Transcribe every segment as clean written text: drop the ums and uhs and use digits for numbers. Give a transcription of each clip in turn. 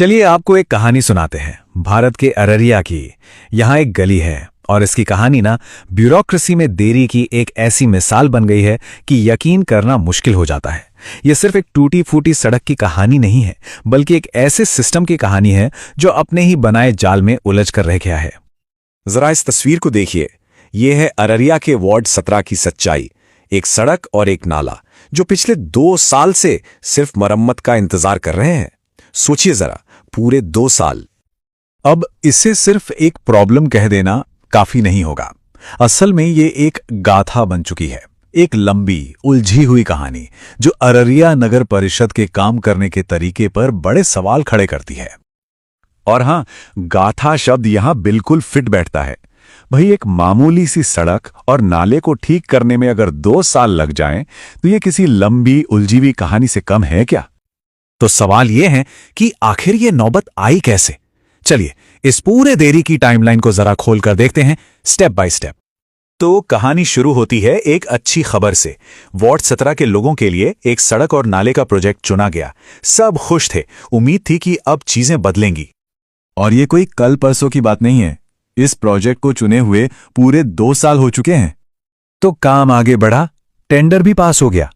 चलिए आपको एक कहानी सुनाते हैं भारत के अररिया की। यहाँ एक गली है और इसकी कहानी ना ब्यूरोक्रेसी में देरी की एक ऐसी मिसाल बन गई है कि यकीन करना मुश्किल हो जाता है। ये सिर्फ एक टूटी फूटी सड़क की कहानी नहीं है, बल्कि एक ऐसे सिस्टम की कहानी है जो अपने ही बनाए जाल में उलझ कर रह गया है। जरा इस तस्वीर को देखिए। ये है अररिया के वार्ड 17 की सच्चाई। एक सड़क और एक नाला जो पिछले 2 साल से सिर्फ मरम्मत का इंतजार कर रहे हैं। सोचिए जरा, पूरे 2 साल। अब इसे सिर्फ एक प्रॉब्लम कह देना काफी नहीं होगा। असल में ये एक गाथा बन चुकी है, एक लंबी उलझी हुई कहानी जो अररिया नगर परिषद के काम करने के तरीके पर बड़े सवाल खड़े करती है। और हां, गाथा शब्द यहां बिल्कुल फिट बैठता है। भाई, एक मामूली सी सड़क और नाले को ठीक करने में अगर 2 साल लग जाएं, तो ये किसी लंबी उलझी हुई कहानी से कम है क्या? तो सवाल यह है कि आखिर ये नौबत आई कैसे? चलिए इस पूरे देरी की टाइमलाइन को जरा खोलकर देखते हैं स्टेप बाय स्टेप। तो कहानी शुरू होती है एक अच्छी खबर से। वार्ड 17 के लोगों के लिए एक सड़क और नाले का प्रोजेक्ट चुना गया। सब खुश थे, उम्मीद थी कि अब चीजें बदलेंगी। और ये कोई कल परसों की बात नहीं है। इस प्रोजेक्ट को चुने हुए पूरे 2 साल हो चुके हैं। तो काम आगे बढ़ा, टेंडर भी पास हो गया।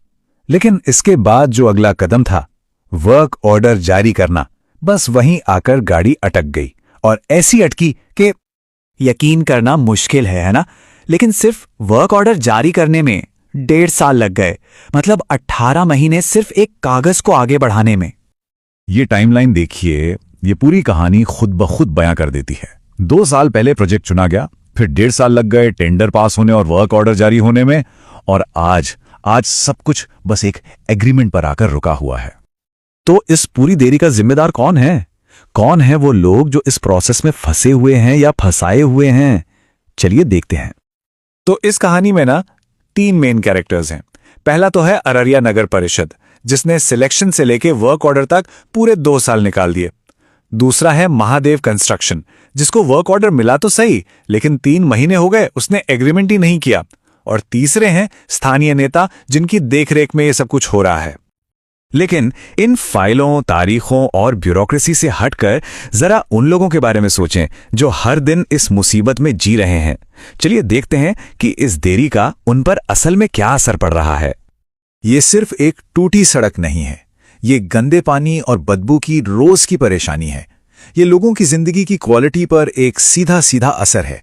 लेकिन इसके बाद जो अगला कदम था, वर्क ऑर्डर जारी करना, बस वहीं आकर गाड़ी अटक गई। और ऐसी अटकी कि यकीन करना मुश्किल है ना? लेकिन सिर्फ वर्क ऑर्डर जारी करने में 1.5 साल लग गए। मतलब 18 महीने सिर्फ एक कागज को आगे बढ़ाने में। ये टाइमलाइन देखिए, ये पूरी कहानी खुद ब खुद बयां कर देती है। 2 साल पहले प्रोजेक्ट चुना गया, फिर 1.5 साल लग गए टेंडर पास होने और वर्क ऑर्डर जारी होने में, और आज सब कुछ बस एक एग्रीमेंट पर आकर रुका हुआ है। तो इस पूरी देरी का जिम्मेदार कौन है? कौन है वो लोग जो इस प्रोसेस में फंसे हुए हैं या फंसाए हुए हैं? चलिए देखते हैं। तो इस कहानी में ना 3 मेन कैरेक्टर्स हैं। पहला तो है अररिया नगर परिषद, जिसने सिलेक्शन से लेके वर्क ऑर्डर तक पूरे 2 साल निकाल दिए। दूसरा है महादेव कंस्ट्रक्शन, जिसको वर्क ऑर्डर मिला तो सही, लेकिन 3 महीने हो गए उसने एग्रीमेंट ही नहीं किया। और तीसरे हैं स्थानीय नेता, जिनकी देखरेख में ये सब कुछ हो रहा है। लेकिन इन फाइलों, तारीखों और ब्यूरोक्रेसी से हटकर जरा उन लोगों के बारे में सोचें जो हर दिन इस मुसीबत में जी रहे हैं। चलिए देखते हैं कि इस देरी का उन पर असल में क्या असर पड़ रहा है। ये सिर्फ एक टूटी सड़क नहीं है, ये गंदे पानी और बदबू की रोज की परेशानी है। ये लोगों की जिंदगी की क्वालिटी पर एक सीधा सीधा असर है।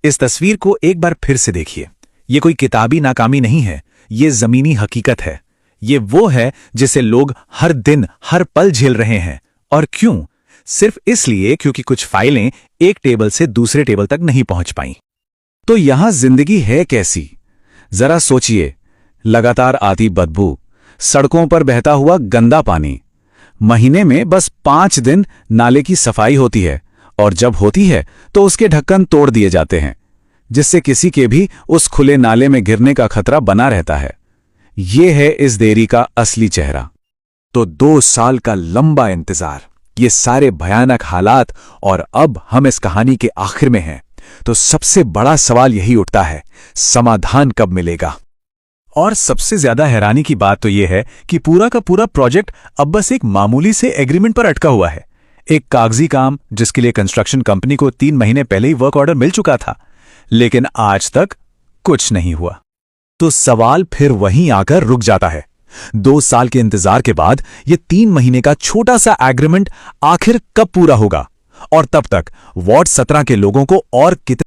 इस तस्वीर को एक बार फिर से देखिए। ये कोई किताबी नाकामी नहीं है, ये जमीनी हकीकत है। ये वो है जिसे लोग हर दिन हर पल झेल रहे हैं। और क्यों? सिर्फ इसलिए क्योंकि कुछ फाइलें एक टेबल से दूसरे टेबल तक नहीं पहुंच पाईं। तो यहां जिंदगी है कैसी? जरा सोचिए। लगातार आती बदबू, सड़कों पर बहता हुआ गंदा पानी, महीने में बस 5 दिन नाले की सफाई होती है, और जब होती है तो उसके ढक्कन तोड़ दिए जाते हैं, जिससे किसी के भी उस खुले नाले में गिरने का खतरा बना रहता है। ये है इस देरी का असली चेहरा। तो 2 साल का लंबा इंतजार, ये सारे भयानक हालात, और अब हम इस कहानी के आखिर में हैं। तो सबसे बड़ा सवाल यही उठता है, समाधान कब मिलेगा? और सबसे ज्यादा हैरानी की बात तो यह है कि पूरा का पूरा प्रोजेक्ट अब बस एक मामूली से एग्रीमेंट पर अटका हुआ है। एक कागजी काम जिसके लिए कंस्ट्रक्शन कंपनी को 3 महीने पहले ही वर्क ऑर्डर मिल चुका था, लेकिन आज तक कुछ नहीं हुआ। तो सवाल फिर वहीं आकर रुक जाता है। 2 साल के इंतजार के बाद ये 3 महीने का छोटा सा एग्रीमेंट आखिर कब पूरा होगा? और तब तक वार्ड 17 के लोगों को और कितने